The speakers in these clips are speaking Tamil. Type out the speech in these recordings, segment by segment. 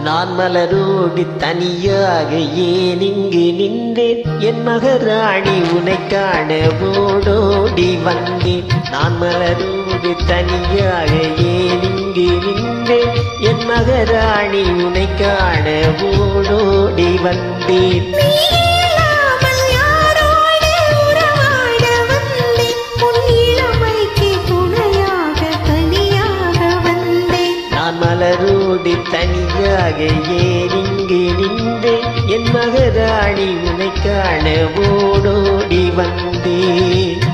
நான் மலரோடு தனியாக ஏன் இங்கு நின்றேன் என் மகராணி உனை காண ஓடோடி வந்தேன் நான் மலரோடு தனியாக ஏன் இங்கு நின்றேன் என் மகராணி உனை காண ஓடோடி வந்தேன் மலரோடு தனியாக ஏன் இங்கு நின்றேன் என் மகராணி உனை காண ஓடோடி வந்தேன்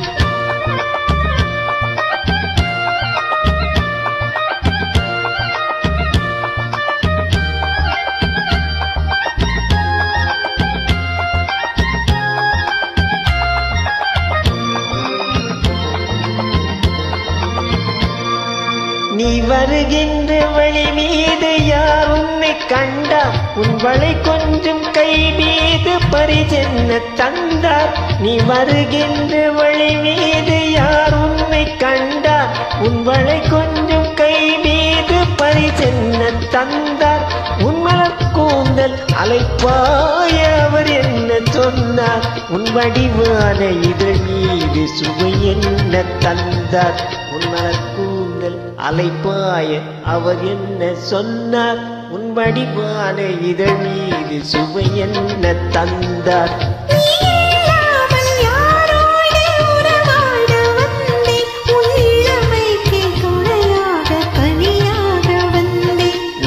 நீ வருகின்ற வழி மீது யார் உன்னை கண்டார் உன் வளை கொஞ்சம் கை மீது பரிசென்ன தந்தார் நீ வருகின்ற வழி மீது யார் உன்னை கண்டார் உன் வளை கொஞ்சம் கை மீது பரிசென்ன தந்தார் உன் மலர் கூந்தல் அலைப்பாய அவர் என்ன சொன்னார் உன் வடிவான இதழ் மீது சுவை என்ன தந்தார் உன் மலர் கூந்தல் அலைப்பாய அவர் என்ன சொன்னார் உன் வடிவான இதழ் மீது சுவை என்ன தந்தார்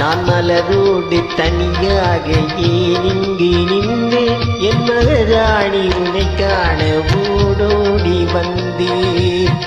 நான் மலரோடு தனியாக ஏன் இங்கு நின்றேன் என் மகராணி உனை காண ஓடோடி வந்தேன்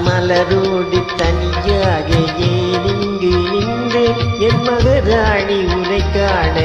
மலரோடு தனியாக ஏன் இங்கு நின்றேன் என் மகராணி உனை காண